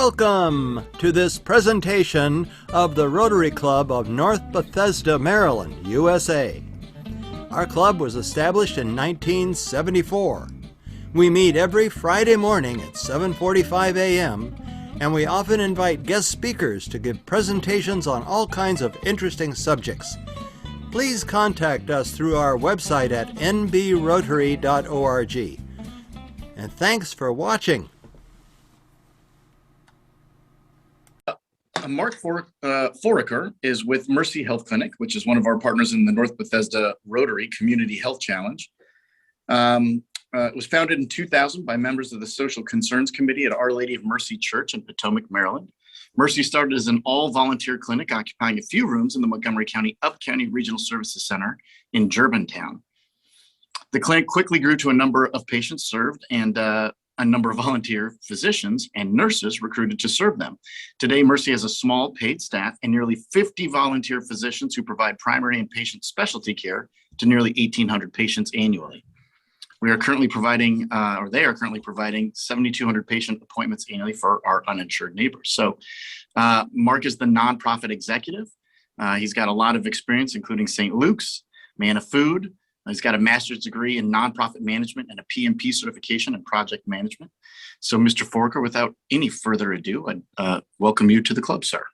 Welcome to this presentation of the Rotary Club of North Bethesda, Maryland, USA. Our club was established in 1974. We meet every Friday morning at 7:45 a.m., and we often invite guest speakers to give presentations on all kinds of interesting subjects. Please contact us through our website at nbrotary.org. And thanks for watching. Mark Foraker is with Mercy Health Clinic, which is one of our partners in the North Bethesda Rotary Community Health Challenge. It was founded in 2000 by members of the Social Concerns Committee at Our Lady of Mercy Church in Potomac, Maryland. Mercy started as an all-volunteer clinic occupying a few rooms in the Montgomery County Up-County Regional Services Center in Germantown. The clinic quickly grew to a number of patients served and a number of volunteer physicians and nurses recruited to serve them. Today, Mercy has a small paid staff and nearly 50 volunteer physicians who provide primary and patient specialty care to nearly 1,800 patients annually. We are currently providing, they are currently providing 7,200 patient appointments annually for our uninsured neighbors. So Mark is the nonprofit executive. He's got a lot of experience, including St. Luke's, Man of Food. He's got a master's degree in nonprofit management and a PMP certification in project management. So Mr. Foraker, without any further ado, I welcome you to the club, sir.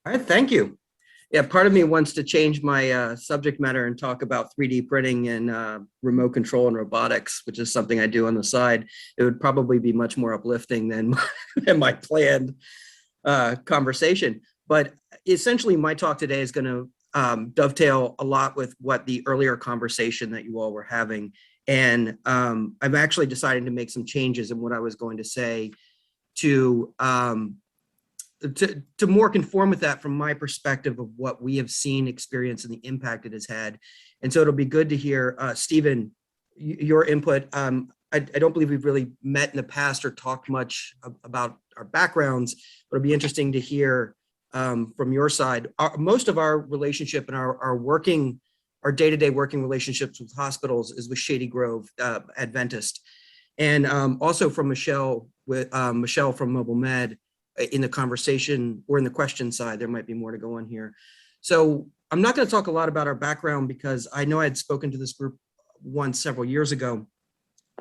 All right, thank you. Yeah, part of me wants to change my subject matter and talk about 3D printing and remote control and robotics, which is something I do on the side. It would probably be much more uplifting than my planned conversation. But essentially, my talk today is going to dovetail a lot with what the earlier conversation that you all were having. And I've actually decided to make some changes in what I was going to say to more conform with that from my perspective of what we have seen, experienced, and the impact it has had. And so it'll be good to hear, Stephen, your input. I don't believe we've really met in the past or talked much about our backgrounds, but it'll be interesting to hear from your side. Most of our relationship and our day-to-day working relationships with hospitals is with Shady Grove Adventist, and also from Michelle from Mobile Med in the conversation or in the question side. There might be more to go on here. So I'm not going to talk a lot about our background because I know I had spoken to this group once several years ago,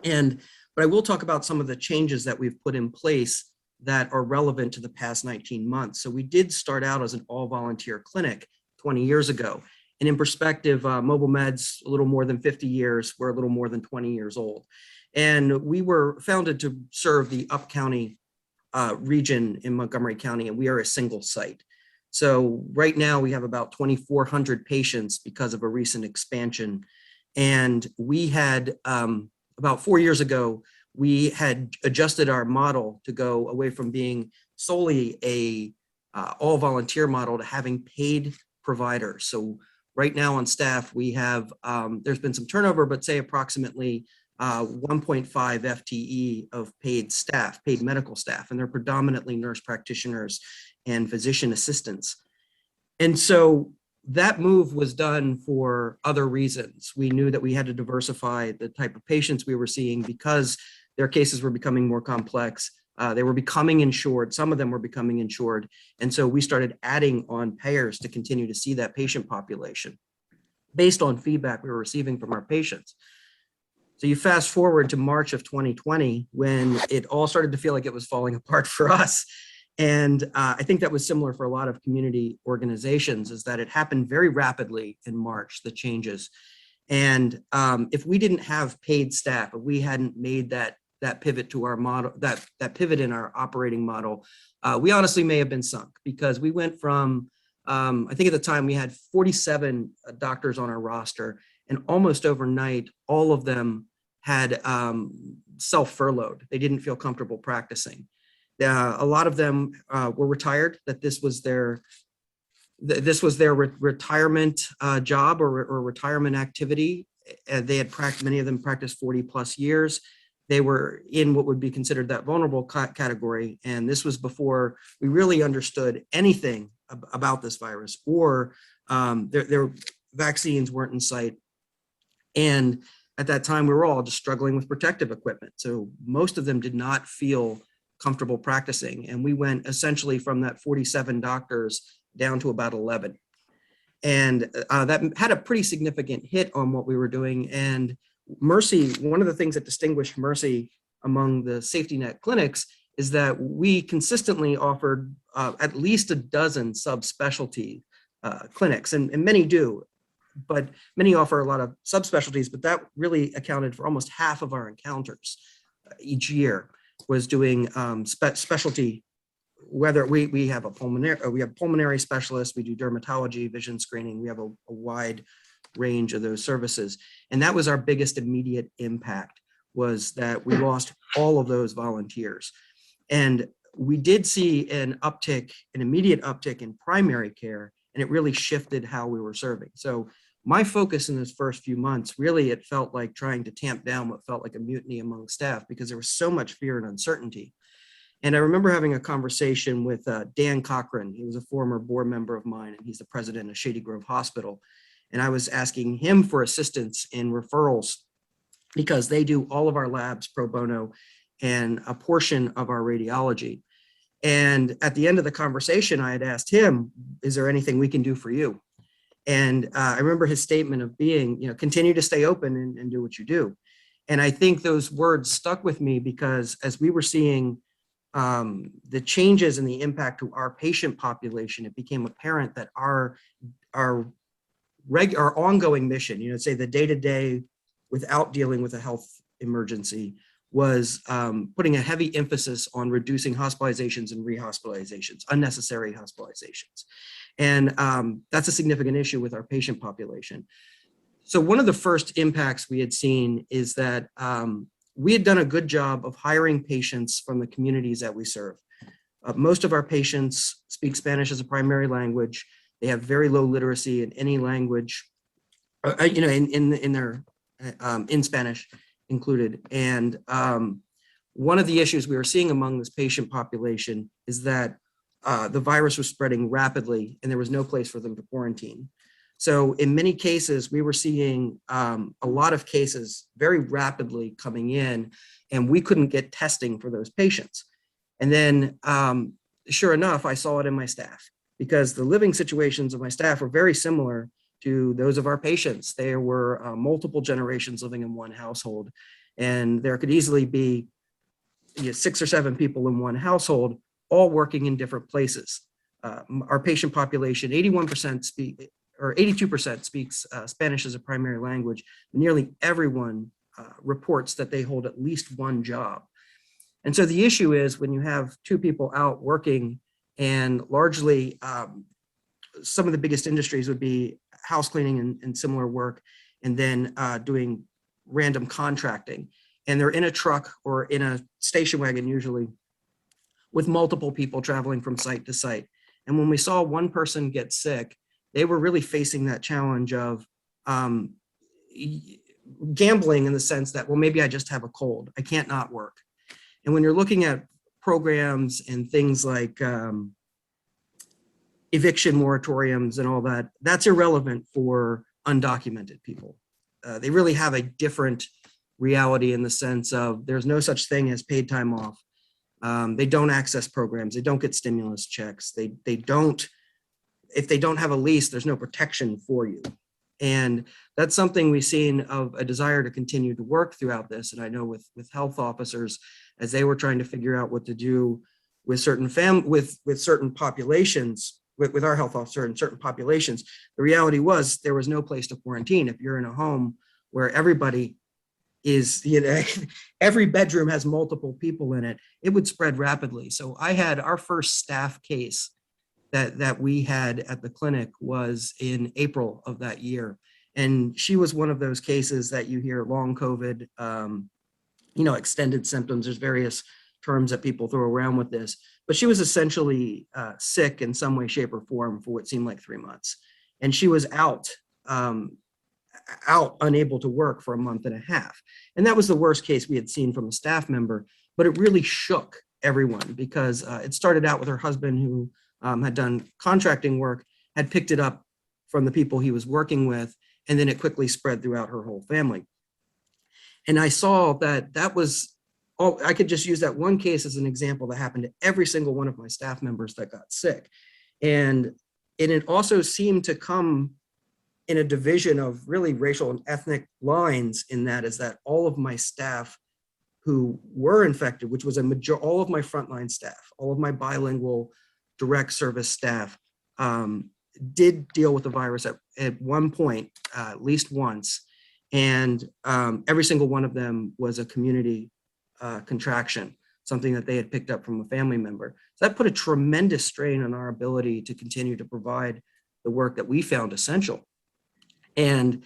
but I will talk about some of the changes that we've put in place that are relevant to the past 19 months. So we did start out as an all-volunteer clinic 20 years ago. And in perspective, Mobile Med's a little more than 50 years. We're a little more than 20 years old. And we were founded to serve the Up-County region in Montgomery County, and we are a single site. So right now we have about 2,400 patients because of a recent expansion. And we had, about 4 years ago, we had adjusted our model to go away from being solely a all volunteer model to having paid providers. So right now on staff, we have, there's been some turnover, but say approximately 1.5 FTE of paid staff, paid medical staff, and they're predominantly nurse practitioners and physician assistants. And so that move was done for other reasons. We knew that we had to diversify the type of patients we were seeing because their cases were becoming more complex. They were becoming insured. Some of them were becoming insured. And so we started adding on payers to continue to see that patient population based on feedback we were receiving from our patients. So you fast forward to March of 2020, when it all started to feel like it was falling apart for us. And I think that was similar for a lot of community organizations, is that it happened very rapidly in March, the changes. And if we didn't have paid staff, if we hadn't made that pivot to our model, that pivot in our operating model, we honestly may have been sunk, because we went from, I think at the time we had 47 doctors on our roster, and almost overnight, all of them had self-furloughed. They didn't feel comfortable practicing. A lot of them were retired, that this was their retirement job or retirement activity. They had many of them practiced 40 plus years. They were in what would be considered that vulnerable category. And this was before we really understood anything about this virus, or their vaccines weren't in sight. And at that time, we were all just struggling with protective equipment. So most of them did not feel comfortable practicing. And we went essentially from that 47 doctors down to about 11. And that had a pretty significant hit on what we were doing. And Mercy, one of the things that distinguished Mercy among the safety net clinics is that we consistently offered at least a dozen subspecialty clinics, and many do, but many offer a lot of subspecialties, but that really accounted for almost half of our encounters each year was doing specialty. Whether we have pulmonary specialists, we do dermatology, vision screening, we have a wide range of those services. And that was our biggest immediate impact, was that we lost all of those volunteers. And we did see an immediate uptick in primary care, and it really shifted how we were serving. So my focus in those first few months, really, it felt like trying to tamp down what felt like a mutiny among staff, because there was so much fear and uncertainty. And I remember having a conversation with Dan Cochran. He was a former board member of mine, and he's the president of Shady Grove Hospital. And I was asking him for assistance in referrals, because they do all of our labs pro bono and a portion of our radiology. And at the end of the conversation, I had asked him, is there anything we can do for you? And I remember his statement of being, continue to stay open and do what you do. And I think those words stuck with me, because as we were seeing the changes and the impact to our patient population, it became apparent that our ongoing mission, say the day-to-day without dealing with a health emergency, was putting a heavy emphasis on reducing hospitalizations and rehospitalizations, unnecessary hospitalizations. And that's a significant issue with our patient population. So one of the first impacts we had seen is that we had done a good job of hiring patients from the communities that we serve. Most of our patients speak Spanish as a primary language. They have very low literacy in any language, in Spanish included. And one of the issues we were seeing among this patient population is that the virus was spreading rapidly, and there was no place for them to quarantine. So in many cases, we were seeing a lot of cases very rapidly coming in, and we couldn't get testing for those patients. And then sure enough, I saw it in my staff, because the living situations of my staff were very similar to those of our patients. There were multiple generations living in one household, and there could easily be 6 or 7 people in one household, all working in different places. Our patient population, 82% speaks Spanish as a primary language. Nearly everyone reports that they hold at least one job. And so the issue is, when you have 2 people out working, and largely some of the biggest industries would be house cleaning and similar work, and then doing random contracting. And they're in a truck or in a station wagon, usually, with multiple people traveling from site to site. And when we saw one person get sick, they were really facing that challenge of gambling, in the sense that, well, maybe I just have a cold, I can't not work. And when you're looking at programs and things like eviction moratoriums and all that, that's irrelevant for undocumented people. They really have a different reality, in the sense of there's no such thing as paid time off. They don't access programs. They don't get stimulus checks. They don't, if they don't have a lease, there's no protection for you. And that's something we've seen of a desire to continue to work throughout this. And I know with health officers, as they were trying to figure out what to do with certain certain populations, with our health officer in certain populations, the reality was there was no place to quarantine. If you're in a home where everybody is, every bedroom has multiple people in it, it would spread rapidly. So I had our first staff case that we had at the clinic was in April of that year. And she was one of those cases that you hear long COVID, extended symptoms. There's various terms that people throw around with this, but she was essentially sick in some way, shape, or form for what seemed like 3 months. And she was out, unable to work for a month and a half. And that was the worst case we had seen from a staff member, but it really shook everyone, because it started out with her husband, who had done contracting work, had picked it up from the people he was working with, and then it quickly spread throughout her whole family. And I saw that was I could just use that one case as an example that happened to every single one of my staff members that got sick. And it also seemed to come in a division of really racial and ethnic lines in that is that all of my staff who were infected, which was all of my frontline staff, all of my bilingual direct service staff, did deal with the virus at one point, at least once. And every single one of them was a community contraction, something that they had picked up from a family member. So that put a tremendous strain on our ability to continue to provide the work that we found essential. And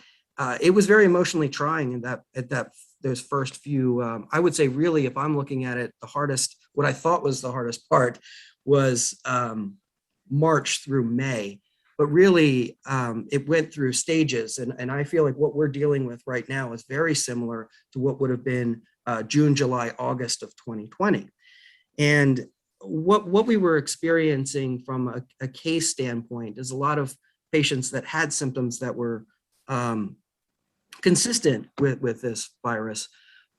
it was very emotionally trying in those first few, I would say really, if I'm looking at it, what I thought was the hardest part was March through May. But really, it went through stages. And I feel like what we're dealing with right now is very similar to what would have been June, July, August of 2020. And what we were experiencing from a case standpoint is a lot of patients that had symptoms that were consistent with this virus.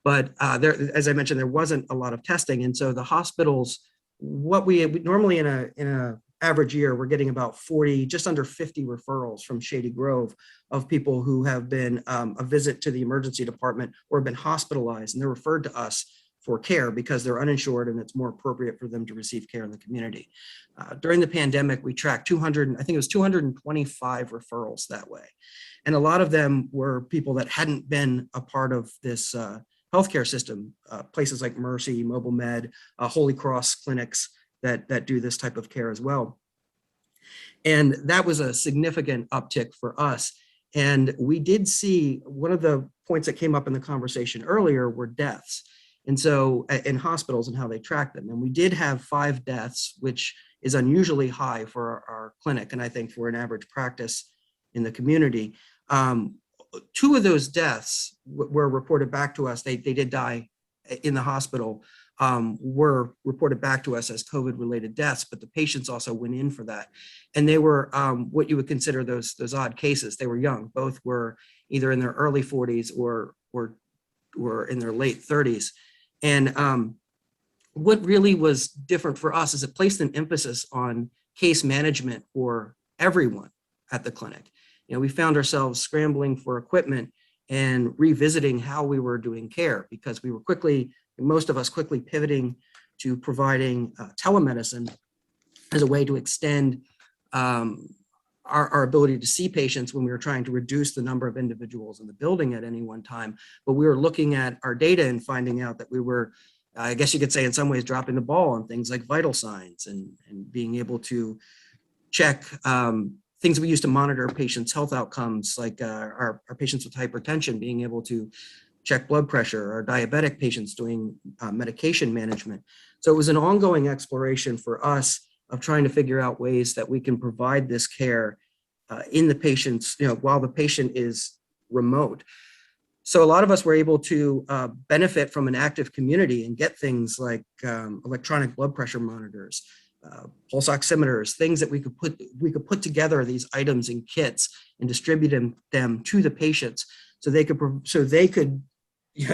But as I mentioned, there wasn't a lot of testing. And so the hospitals, what we normally in a average year, we're getting about 40, just under 50 referrals from Shady Grove of people who have been a visit to the emergency department or have been hospitalized, and they're referred to us for care because they're uninsured and it's more appropriate for them to receive care in the community. During the pandemic, we tracked 225 referrals that way. And a lot of them were people that hadn't been a part of this healthcare system, places like Mercy, Mobile Med, Holy Cross clinics, that do this type of care as well. And that was a significant uptick for us. And we did see one of the points that came up in the conversation earlier were deaths. And so in hospitals and how they track them. And we did have 5 deaths, which is unusually high for our clinic. And I think for an average practice in the community, 2 of those deaths were reported back to us. They did die in the hospital. Were reported back to us as COVID-related deaths, but the patients also went in for that. And they were what you would consider those odd cases. They were young. Both were either in their early 40s or were in their late 30s. And what really was different for us is it placed an emphasis on case management for everyone at the clinic. We found ourselves scrambling for equipment and revisiting how we were doing care because we were most of us quickly pivoting to providing telemedicine as a way to extend our ability to see patients when we were trying to reduce the number of individuals in the building at any one time. But we were looking at our data and finding out that we were, I guess you could say in some ways, dropping the ball on things like vital signs and being able to check things we use to monitor patients' health outcomes, like our patients with hypertension, being able to check blood pressure, or diabetic patients doing medication management. So it was an ongoing exploration for us of trying to figure out ways that we can provide this care in the patients, while the patient is remote. So a lot of us were able to benefit from an active community and get things like electronic blood pressure monitors, pulse oximeters, things that we could put together these items in kits and distribute them to the patients so they could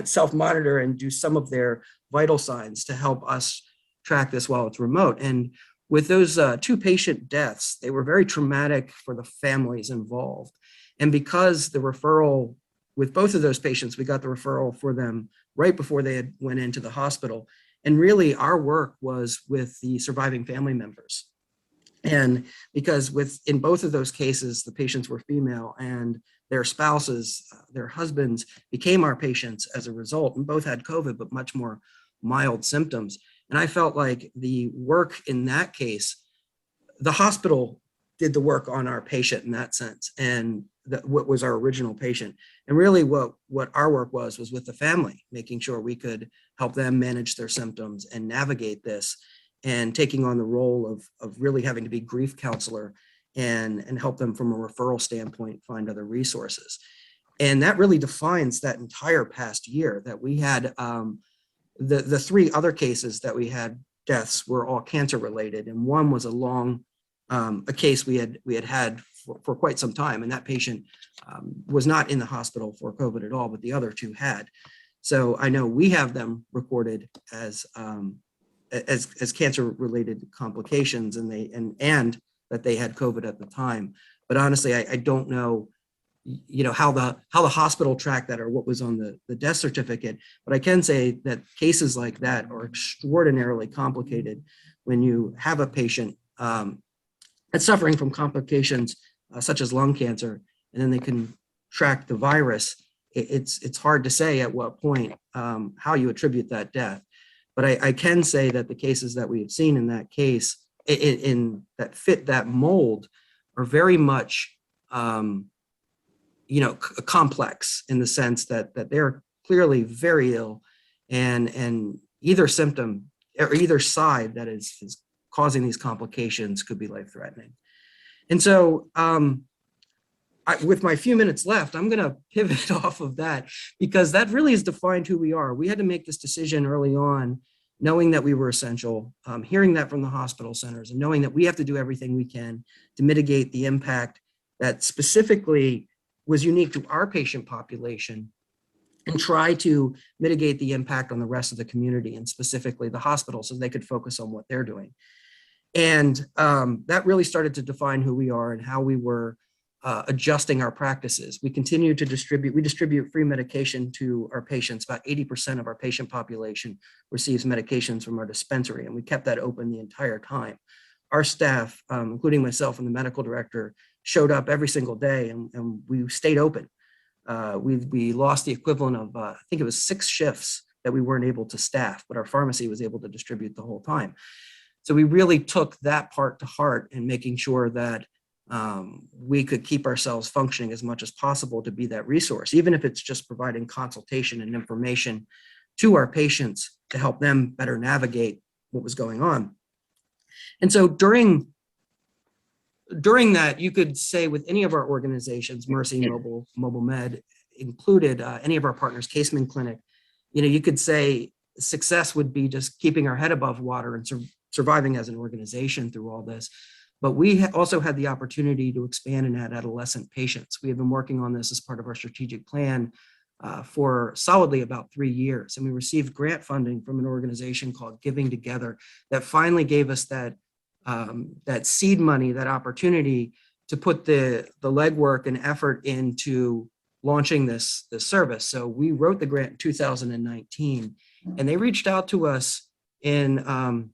self-monitor and do some of their vital signs to help us track this while it's remote. And with those 2 patient deaths, they were very traumatic for the families involved. And because the referral with both of those patients, we got the referral for them right before they went into the hospital. And really our work was with the surviving family members. And because in both of those cases, the patients were female and their spouses, their husbands became our patients as a result, and both had COVID, but much more mild symptoms. And I felt like the work in that case, the hospital did the work on our patient in that sense, and what was our original patient. And really what our work was with the family, making sure we could help them manage their symptoms and navigate this, and taking on the role of really having to be grief counselor and help them from a referral standpoint find other resources. And that really defines that entire past year that we had. The 3 other cases that we had deaths were all cancer related, and one was a case we had for quite some time, and that patient was not in the hospital for COVID at all, but the other 2 had. So I know we have them recorded as cancer-related complications, and that they had COVID at the time. But honestly, I don't know, how the hospital tracked that or what was on the death certificate. But I can say that cases like that are extraordinarily complicated when you have a patient that's suffering from complications such as lung cancer, and then they can track the virus. It's hard to say at what point how you attribute that death. But I can say that the cases that we have seen in that case, in that fit that mold, are very much complex in the sense that they're clearly very ill, and either symptom or either side that is causing these complications could be life-threatening. And so with my few minutes left, I'm going to pivot off of that, because that really has defined who we are. We had to make this decision early on, knowing that we were essential, hearing that from the hospital centers, and knowing that we have to do everything we can to mitigate the impact that specifically was unique to our patient population, and try to mitigate the impact on the rest of the community, and specifically the hospital, so they could focus on what they're doing. And that really started to define who we are and how we were adjusting our practices. We continue to distribute free medication to our patients. About 80% of our patient population receives medications from our dispensary, and we kept that open the entire time. Our staff, including myself and the medical director, showed up every single day, and we stayed open. We lost the equivalent of, I think it was 6 shifts that we weren't able to staff, but our pharmacy was able to distribute the whole time. So we really took that part to heart, in making sure that we could keep ourselves functioning as much as possible to be that resource, even if it's just providing consultation and information to our patients to help them better navigate what was going on. And so during that, you could say with any of our organizations, Mercy, Mobile Med included, any of our partners, Caseman Clinic, you could say success would be just keeping our head above water and surviving as an organization through all this. But we also had the opportunity to expand and add adolescent patients. We have been working on this as part of our strategic plan for solidly about 3 years. And we received grant funding from an organization called Giving Together that finally gave us that seed money, that opportunity to put the legwork and effort into launching this service. So we wrote the grant in 2019, and they reached out to us in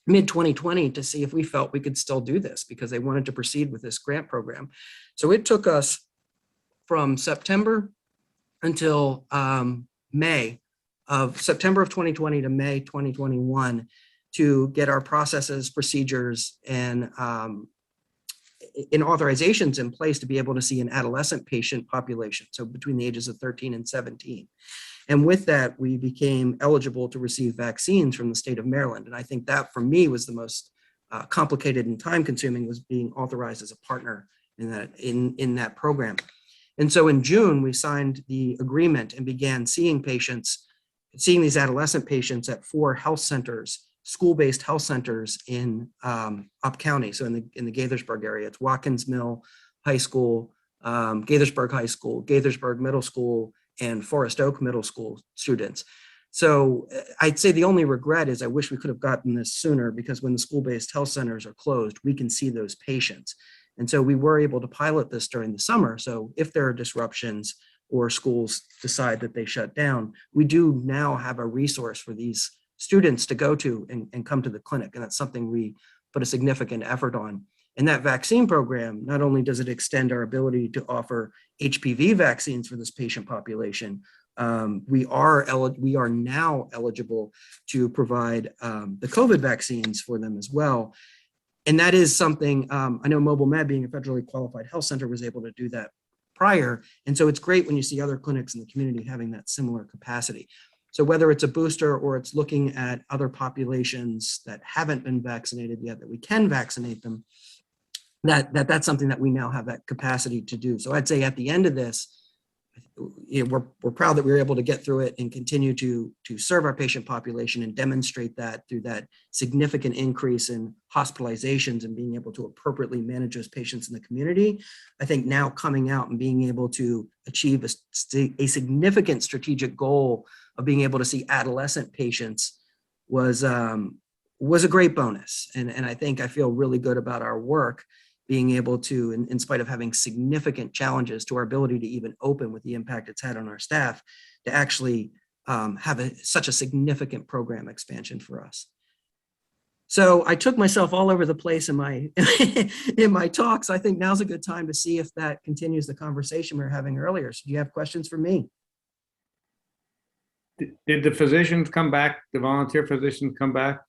mid-2020 to see if we felt we could still do this, because they wanted to proceed with this grant program. So it took us from September until September of 2020 to May 2021 to get our processes, procedures, and in authorizations in place to be able to see an adolescent patient population, so between the ages of 13 and 17. And with that, we became eligible to receive vaccines from the state of Maryland. And I think that, for me, was the most complicated and time-consuming, was being authorized as a partner in that program. And so in June, we signed the agreement and began seeing these adolescent patients at 4 health centers, school-based health centers in Up County. So in the Gaithersburg area, it's Watkins Mill High School, Gaithersburg High School, Gaithersburg Middle School, and Forest Oak Middle School students. So I'd say the only regret is I wish we could have gotten this sooner, because when the school-based health centers are closed, we can see those patients. And so we were able to pilot this during the summer. So if there are disruptions or schools decide that they shut down, we do now have a resource for these students to go to and come to the clinic. And that's something we put a significant effort on. And that vaccine program, not only does it extend our ability to offer HPV vaccines for this patient population, we are now eligible to provide the COVID vaccines for them as well. And that is something, I know Mobile Med, being a federally qualified health center, was able to do that prior. And so it's great when you see other clinics in the community having that similar capacity. So whether it's a booster or it's looking at other populations that haven't been vaccinated yet, that we can vaccinate them, that's something that we now have that capacity to do. So I'd say at the end of this, we're proud that we were able to get through it and continue to serve our patient population and demonstrate that through that significant increase in hospitalizations and being able to appropriately manage those patients in the community. I think now coming out and being able to achieve a significant strategic goal of being able to see adolescent patients was a great bonus. And I think I feel really good about our work being able to, in spite of having significant challenges to our ability to even open with the impact it's had on our staff, to actually have such a significant program expansion for us. So I took myself all over the place in my in my talks. I think now's a good time to see if that continues the conversation we were having earlier. So do you have questions for me? Did the physicians come back, the volunteer physicians come back?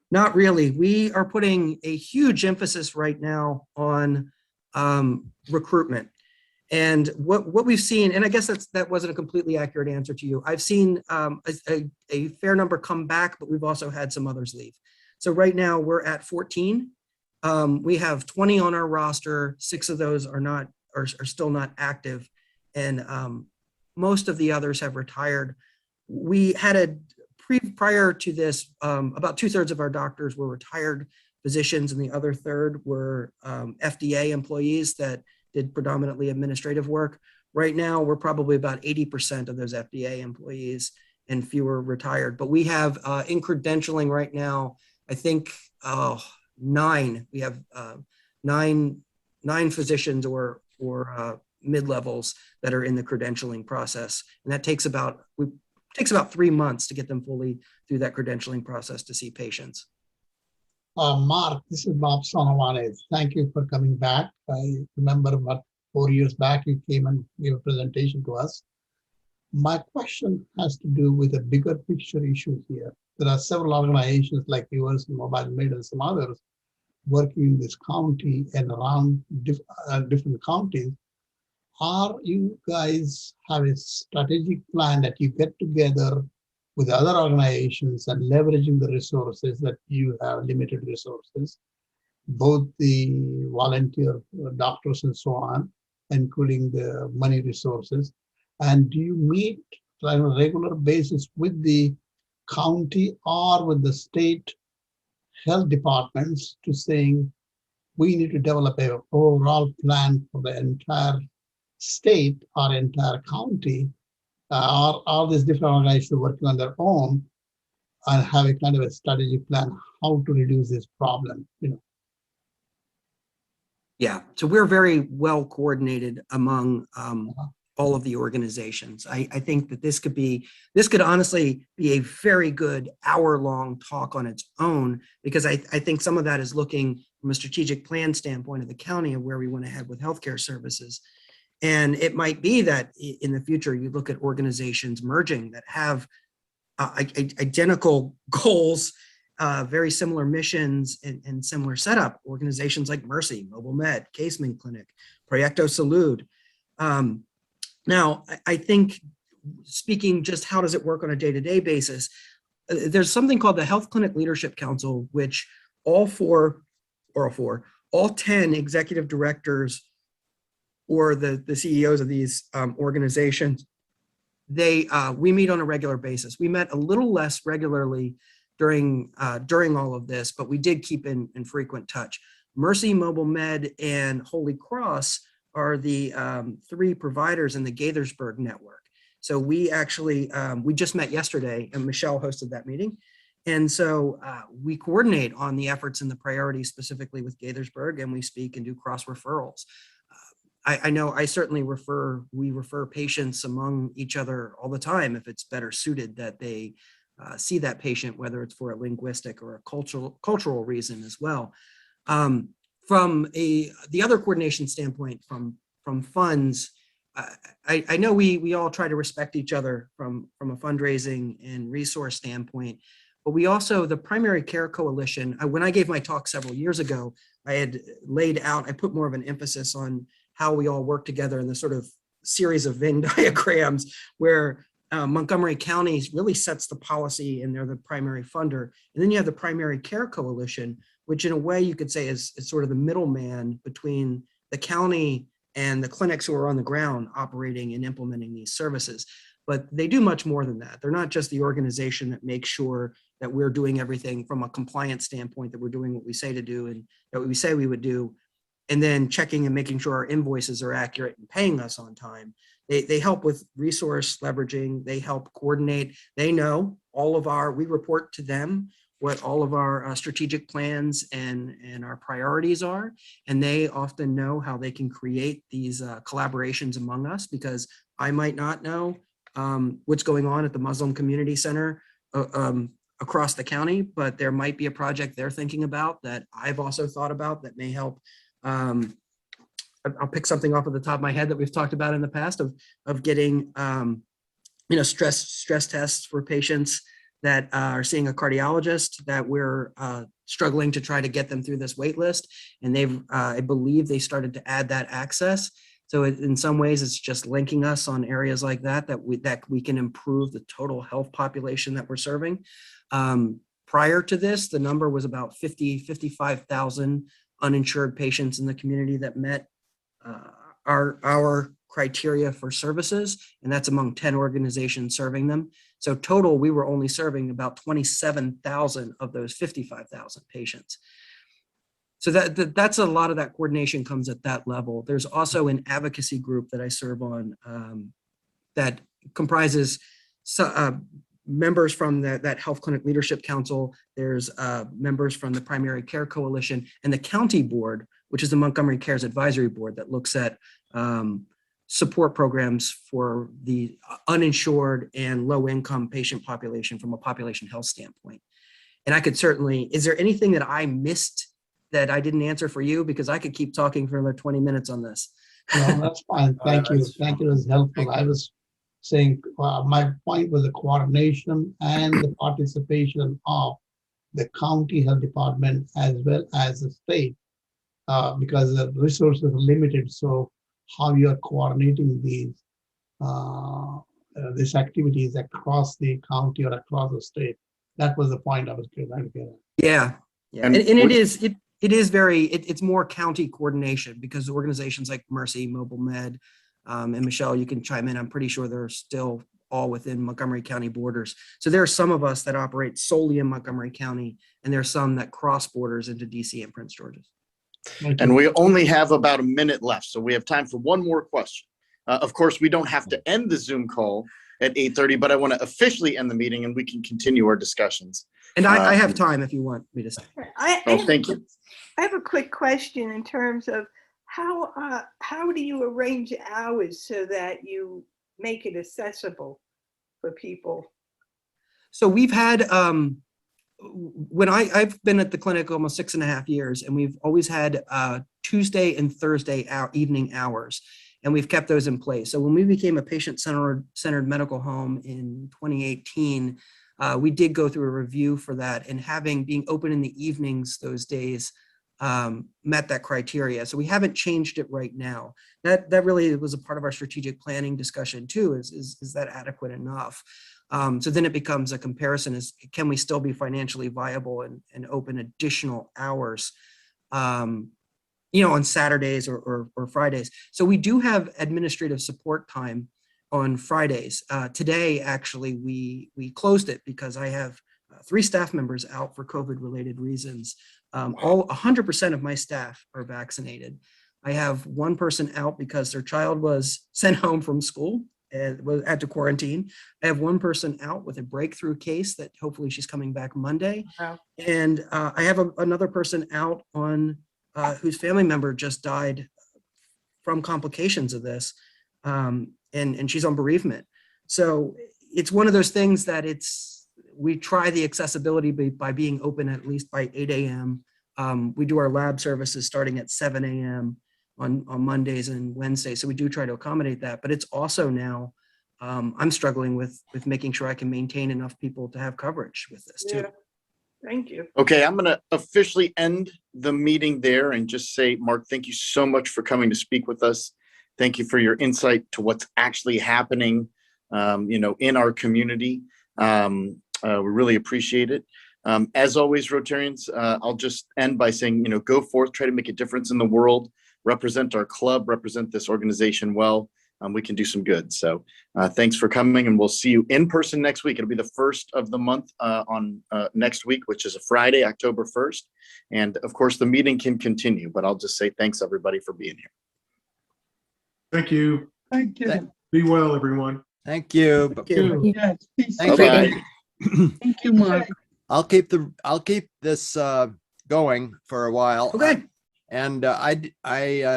Not really. We are putting a huge emphasis right now on recruitment. And what we've seen, and I guess that wasn't a completely accurate answer to you. I've seen a fair number come back, but we've also had some others leave. So right now we're at 14. We have 20 on our roster. 6 of those are still not active, and most of the others have retired. We had prior to this, about 2/3 of our doctors were retired physicians, and the other third were FDA employees that did predominantly administrative work. Right now, we're probably about 80% of those FDA employees and fewer retired. But we have in credentialing right now, I think 9. We have nine physicians or mid-levels that are in the credentialing process, and that takes about 3 months to get them fully through that credentialing process to see patients. Mark, this is Bob Sonawane. Thank you for coming back. I remember about 4 years back, you came and gave a presentation to us. My question has to do with a bigger picture issue here. There are several organizations like yours, Mobile Med and some others, working in this county and around different counties. Are you guys have a strategic plan that you get together with other organizations and leveraging the resources that you have, limited resources, both the volunteer doctors and so on, including the money resources? And do you meet on a regular basis with the county or with the state health departments to saying, we need to develop an overall plan for the entire state or entire county, or all these different organizations working on their own and have a kind of a strategic plan how to reduce this problem, Yeah, so we're very well coordinated among all of the organizations. I think that this could honestly be a very good hour-long talk on its own, because I think some of that is looking from a strategic plan standpoint of the county of where we want to head with healthcare services. And it might be that in the future, you look at organizations merging that have identical goals, very similar missions and similar setup. Organizations like Mercy, Mobile Med, Caseman Clinic, Proyecto Salud. Now, I think speaking just how does it work on a day-to-day basis, there's something called the Health Clinic Leadership Council, which all 10 executive directors or the CEOs of these organizations, we meet on a regular basis. We met a little less regularly during all of this, but we did keep in frequent touch. Mercy, Mobile Med, and Holy Cross are the 3 providers in the Gaithersburg network. So we actually, we just met yesterday, and Michelle hosted that meeting. And so we coordinate on the efforts and the priorities specifically with Gaithersburg, and we speak and do cross referrals. I know I certainly we refer patients among each other all the time if it's better suited that they see that patient, whether it's for a linguistic or a cultural reason as well. From the other coordination standpoint, from funds, I know we all try to respect each other from a fundraising and resource standpoint, but we also, the Primary Care Coalition, when I gave my talk several years ago, I put more of an emphasis on how we all work together in the sort of series of Venn diagrams where Montgomery County really sets the policy and they're the primary funder. And then you have the Primary Care Coalition, which in a way you could say is sort of the middleman between the county and the clinics who are on the ground operating and implementing these services. But they do much more than that. They're not just the organization that makes sure that we're doing everything from a compliance standpoint, that we're doing what we say to do and that we say we would do, and then checking and making sure our invoices are accurate and paying us on time. They help with resource leveraging. They help coordinate. They know we report to them what all of our strategic plans and our priorities are. And they often know how they can create these collaborations among us, because I might not know what's going on at the Muslim Community Center across the county, but there might be a project they're thinking about that I've also thought about that may help. I'll pick something off of the top of my head that we've talked about in the past of getting stress tests for patients that are seeing a cardiologist, that we're struggling to try to get them through this wait list. And I believe they started to add that access. So in some ways, it's just linking us on areas like that we can improve the total health population that we're serving. Prior to this, the number was about 55,000 uninsured patients in the community that met our criteria for services, and that's among 10 organizations serving them. So total, we were only serving about 27,000 of those 55,000 patients. So that's a lot of that coordination comes at that level. There's also an advocacy group that I serve on that comprises members from that Health Clinic Leadership Council. There's members from the Primary Care Coalition and the county board, which is the Montgomery Cares Advisory Board that looks at support programs for the uninsured and low-income patient population from a population health standpoint. And I could certainly, is there anything that I missed that I didn't answer for you? Because I could keep talking for another 20 minutes on this. No, that's fine. Thank you. Thank you. It was helpful. I was saying my point was the coordination and the participation of the county health department as well as the state, because the resources are limited. So how you are coordinating these activities across the county or across the state. That was the point I was trying to get at. Yeah. And it's more county coordination, because organizations like Mercy, Mobile Med, and Michelle, you can chime in. I'm pretty sure they're still all within Montgomery County borders. So there are some of us that operate solely in Montgomery County, and there are some that cross borders into DC and Prince George's. And we only have about a minute left, so we have time for one more question. Of course, we don't have to end the Zoom call at 8:30, but I want to officially end the meeting and we can continue our discussions. And I have time if you want me to stay. Thank you. I have a quick question in terms of how do you arrange hours so that you make it accessible for people? So we've had, when I've been at the clinic almost 6.5 years, and we've always had Tuesday and Thursday evening hours, and we've kept those in place. So when we became a patient-centered medical home in 2018, we did go through a review for that, and being open in the evenings those days met that criteria. So we haven't changed it right now. That really was a part of our strategic planning discussion too, is that adequate enough? So then it becomes a comparison: can we still be financially viable and open additional hours, on Saturdays or Fridays? So we do have administrative support time on Fridays. Today, actually, we closed it because I have 3 staff members out for COVID-related reasons. All 100% of my staff are vaccinated. I have 1 person out because their child was sent home from school and had to quarantine. I have 1 person out with a breakthrough case that hopefully she's coming back Monday. Wow. And I have another person out on whose family member just died from complications of this. And she's on bereavement. So it's one of those things that we try the accessibility by being open at least by 8 a.m. We do our lab services starting at 7 a.m. on Mondays and Wednesdays. So we do try to accommodate that, but it's also now, I'm struggling with making sure I can maintain enough people to have coverage with this too. Yeah. Thank you. Okay, I'm going to officially end the meeting there and just say, Mark, thank you so much for coming to speak with us. Thank you for your insight to what's actually happening, in our community. We really appreciate it. As always, Rotarians, I'll just end by saying, go forth, try to make a difference in the world. represent our club, represent this organization well, we can do some good. So thanks for coming, and we'll see you in person next week. It'll be the first of the month on next week, which is a Friday, October 1st. And of course, the meeting can continue, but I'll just say thanks everybody for being here. Thank you. Thank you. Be well, everyone. Thank you. Thank you. Yes, peace. Thank Bye-bye. Thank you, Mark. I'll keep this going for a while. Okay. And I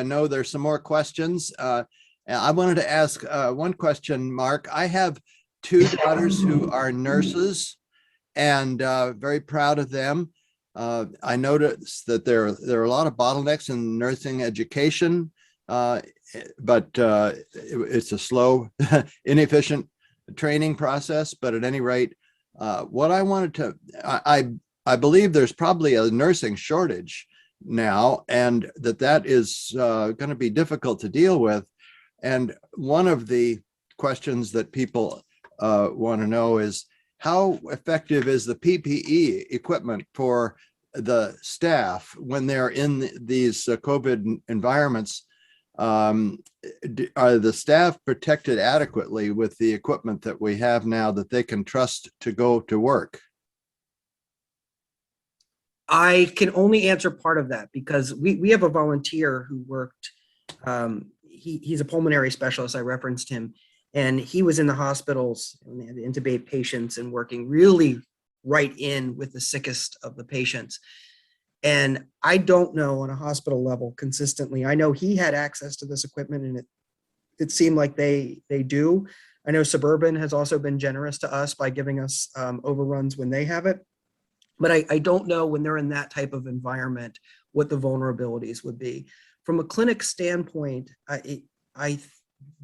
know there's some more questions. I wanted to ask one question, Mark. I have two daughters who are nurses, and very proud of them. I noticed that there are a lot of bottlenecks in nursing education, but it's a slow, inefficient training process. But at any rate, what I wanted to, I believe there's probably a nursing shortage now, and that is going to be difficult to deal with. And one of the questions that people want to know is, how effective is the PPE equipment for the staff when they're in these COVID environments? Are the staff protected adequately with the equipment that we have now that they can trust to go to work? I can only answer part of that because we have a volunteer who worked, he's a pulmonary specialist, I referenced him, and he was in the hospitals and they had to intubate patients and working really right in with the sickest of the patients. And I don't know on a hospital level consistently. I know he had access to this equipment, and it seemed like they do. I know Suburban has also been generous to us by giving us overruns when they have it. But I don't know when they're in that type of environment what the vulnerabilities would be. From a clinic standpoint, I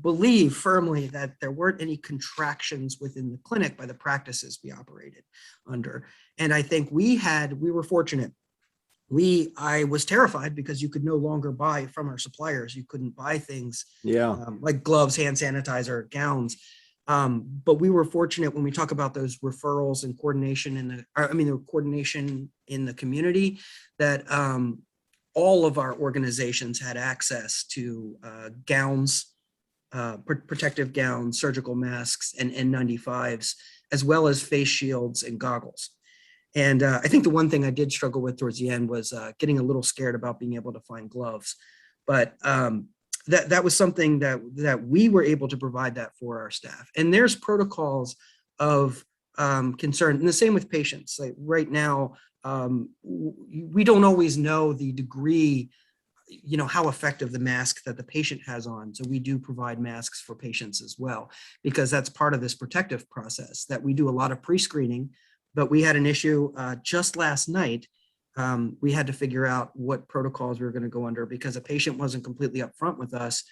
believe firmly that there weren't any contractions within the clinic by the practices we operated under. And I think we were fortunate. I was terrified because you could no longer buy from our suppliers. You couldn't buy things like gloves, hand sanitizer, gowns. But we were fortunate when we talk about those referrals and coordination the coordination in the community, that all of our organizations had access to gowns, protective gowns, surgical masks, and N95s, as well as face shields and goggles. And I think the one thing I did struggle with towards the end was getting a little scared about being able to find gloves. But that was something that we were able to provide that for our staff. And there's protocols of concern, and the same with patients. Like right now, we don't always know the degree, how effective the mask that the patient has on. So we do provide masks for patients as well, because that's part of this protective process that we do a lot of pre-screening. But we had an issue just last night. We had to figure out what protocols we were going to go under because a patient wasn't completely upfront with us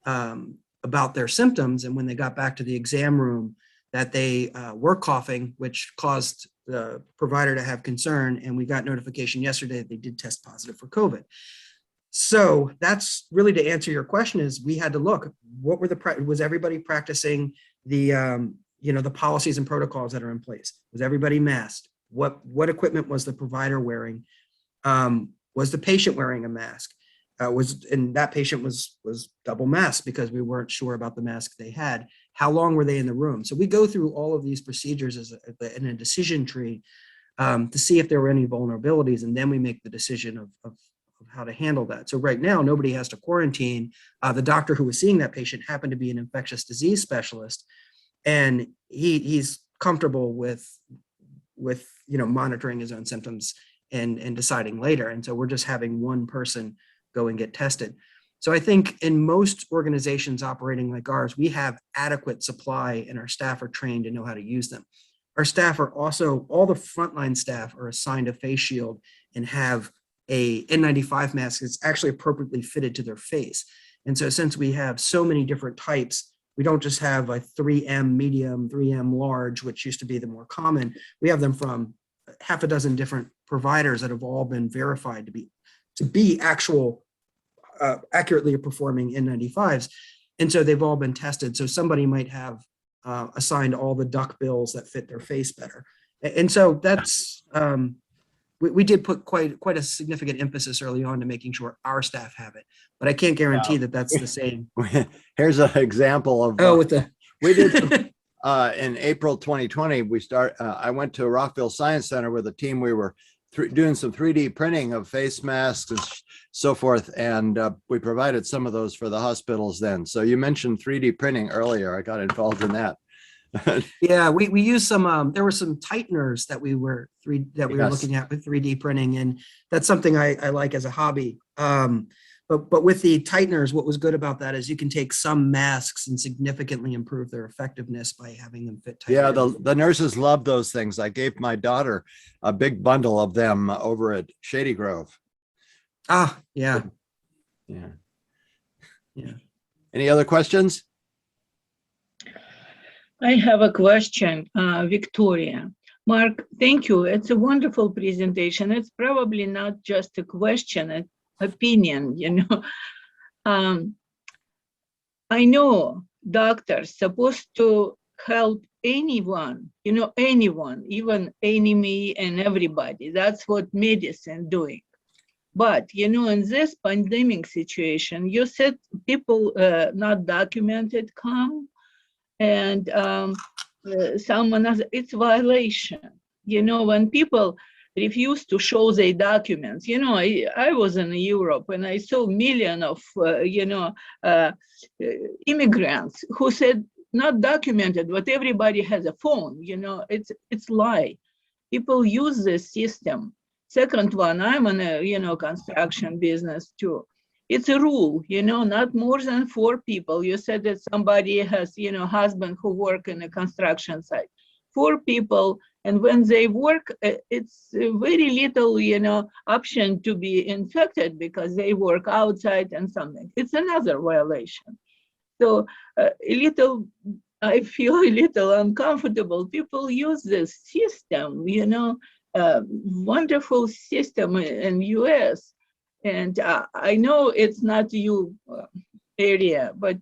about their symptoms. And when they got back to the exam room, that they were coughing, which caused the provider to have concern. And we got notification yesterday that they did test positive for COVID. So that's really, to answer your question, is we had to look, what were was everybody practicing the the policies and protocols that are in place? Was everybody masked? What equipment was the provider wearing? Was the patient wearing a mask? And that patient was double masked because we weren't sure about the mask they had. How long were they in the room? So we go through all of these procedures in a decision tree to see if there were any vulnerabilities, and then we make the decision of how to handle that. So right now, nobody has to quarantine. The doctor who was seeing that patient happened to be an infectious disease specialist, and he's comfortable with monitoring his own symptoms and deciding later. And so we're just having one person go and get tested. So I think in most organizations operating like ours, we have adequate supply and our staff are trained to know how to use them. Our staff are also, all the frontline staff are assigned a face shield and have a N95 mask that's actually appropriately fitted to their face. And so since we have so many different types, we don't just have a 3M medium, 3M large, which used to be the more common. We have them from half a dozen different providers that have all been verified to be actual accurately performing N95s. And so they've all been tested. So somebody might have assigned all the duck bills that fit their face better. And so that's we did put quite a significant emphasis early on to making sure our staff have it, but I can't guarantee that that's the same. Here's an example of Oh, with the we did some, in April 2020. I went to Rockville Science Center with a team. We were doing some 3D printing of face masks and so forth, and we provided some of those for the hospitals then. So you mentioned 3D printing earlier. I got involved in that. Yeah, we used some. There were some tighteners that we were Yes. looking at with 3D printing, and that's something I like as a hobby. But with the tighteners, what was good about that is you can take some masks and significantly improve their effectiveness by having them fit tight. Yeah, the nurses love those things. I gave my daughter a big bundle of them over at Shady Grove. Ah, yeah. Yeah. Yeah. Any other questions? I have a question, Victoria. Mark, thank you. It's a wonderful presentation. It's probably not just a question, an opinion, you know. I know doctors supposed to help anyone, you know, anyone, even enemy and everybody. That's what medicine doing. But, you know, in this pandemic situation, you said people not documented come, and someone else, it's violation. You know, when people refuse to show their documents, you know, I was in Europe and I saw millions of, you know, immigrants who said not documented, but everybody has a phone, you know, it's lie. People use this system. Second one, I'm in a, you know, construction business too. It's a rule, you know, not more than 4 people. You said that somebody has, you know, husband who work in a construction site. 4 people, and when they work, it's very little, you know, option to be infected because they work outside and something. It's another violation. So I feel a little uncomfortable. People use this system, you know, wonderful system in US. And I know it's not your area, but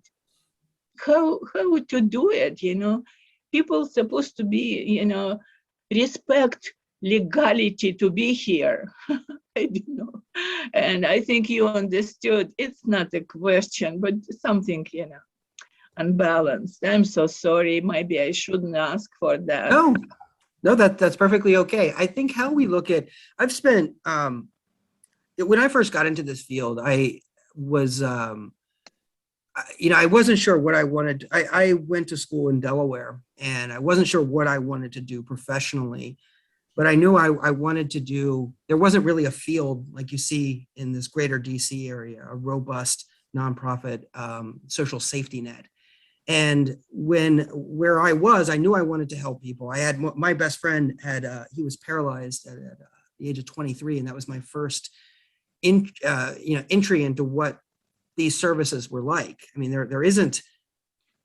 how to do it, you know? People supposed to be, you know, respect legality to be here. I don't know. And I think you understood it's not a question, but something, you know, unbalanced. I'm so sorry. Maybe I shouldn't ask for that. No, that's perfectly okay. I think how we look at, I've spent, when I first got into this field, I was, you know, I wasn't sure what I wanted. I went to school in Delaware and I wasn't sure what I wanted to do professionally, but I knew I wanted to do, there wasn't really a field like you see in this greater DC area, a robust nonprofit social safety net. And where I was, I knew I wanted to help people. I had, my best friend had, he was paralyzed at the age of 23. And that was my first you know, entry into what these services were like. I mean, there isn't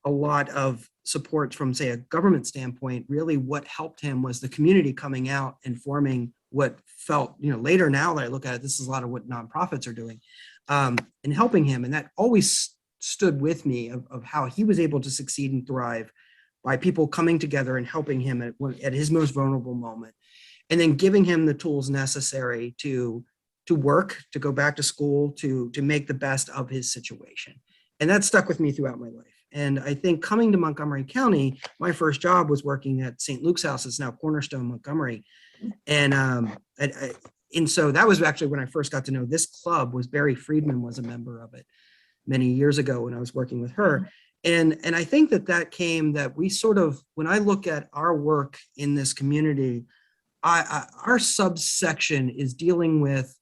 a lot of support from, say, a government standpoint. Really what helped him was the community coming out and forming what felt, you know, later now that I look at it, this is a lot of what nonprofits are doing, and helping him. And that always stood with me of how he was able to succeed and thrive by people coming together and helping him at his most vulnerable moment, and then giving him the tools necessary to work, to go back to school, to make the best of his situation. And that stuck with me throughout my life. And I think coming to Montgomery County, my first job was working at St. Luke's House. It's now Cornerstone Montgomery. And so that was actually when I first got to know this club. Was Barry Friedman was a member of it many years ago when I was working with her. And I think that came that we sort of, when I look at our work in this community, our subsection is dealing with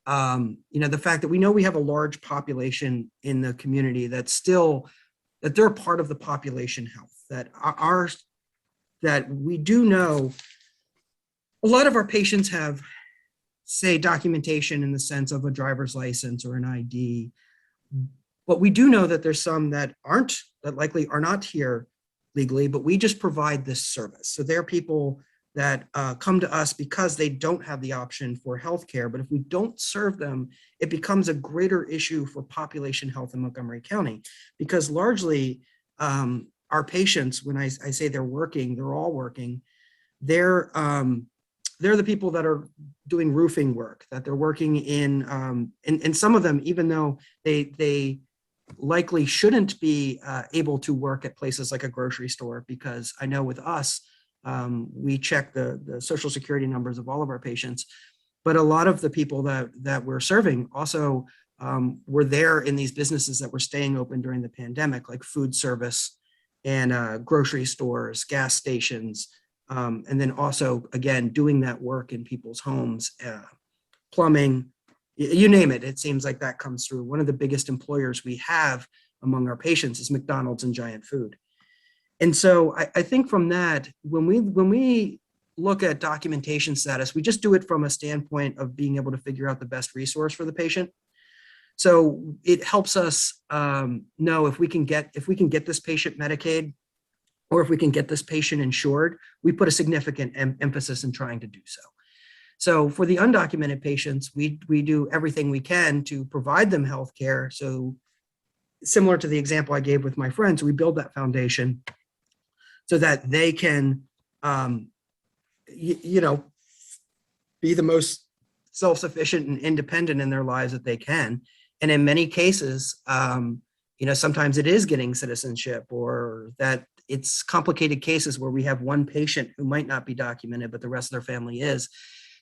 you know, the fact that we know we have a large population in the community that they're part of the population health, that we do know a lot of our patients have, say, documentation in the sense of a driver's license or an ID, but we do know that there's some that likely are not here legally, but we just provide this service. So there are people that come to us because they don't have the option for healthcare. But if we don't serve them, it becomes a greater issue for population health in Montgomery County, because largely our patients, when I say they're working, they're all working. They're they're the people that are doing roofing work, that they're working in, and some of them, even though they likely shouldn't be able to work at places like a grocery store, because I know with us, we check the social security numbers of all of our patients, but a lot of the people that we're serving also were there in these businesses that were staying open during the pandemic, like food service and grocery stores, gas stations, and then also, again, doing that work in people's homes, plumbing, you name it. It seems like that comes through. One of the biggest employers we have among our patients is McDonald's and Giant Food. And so I think from that, when we look at documentation status, we just do it from a standpoint of being able to figure out the best resource for the patient. So it helps us know if we can get this patient Medicaid, or if we can get this patient insured. We put a significant emphasis in trying to do so. So for the undocumented patients, we do everything we can to provide them health care. So similar to the example I gave with my friends, we build that foundation so that they can, be the most self-sufficient and independent in their lives that they can. And in many cases, sometimes it is getting citizenship, or that it's complicated cases where we have one patient who might not be documented, but the rest of their family is.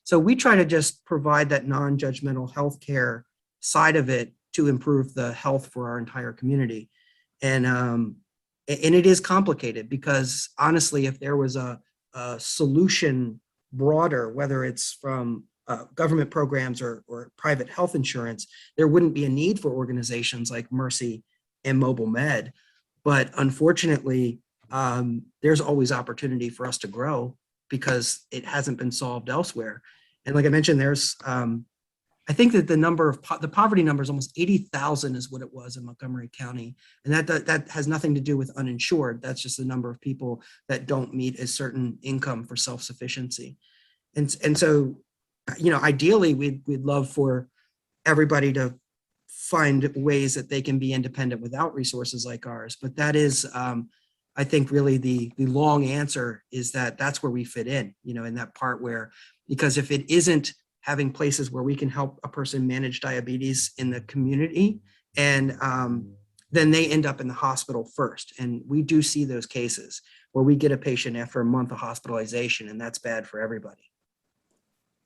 So we try to just provide that non-judgmental healthcare side of it to improve the health for our entire community. And it is complicated, because honestly, if there was a solution broader, whether it's from government programs or private health insurance, there wouldn't be a need for organizations like Mercy and Mobile Med. But unfortunately, there's always opportunity for us to grow, because it hasn't been solved elsewhere. And like I mentioned, there's, I think that the poverty number is almost 80,000 is what it was in Montgomery County. And that has nothing to do with uninsured. That's just the number of people that don't meet a certain income for self-sufficiency. And so, ideally, we'd love for everybody to find ways that they can be independent without resources like ours. But that is, I think, really the long answer is that's where we fit in, in that part where, because if it isn't having places where we can help a person manage diabetes in the community, and then they end up in the hospital first. And we do see those cases where we get a patient after a month of hospitalization, and that's bad for everybody.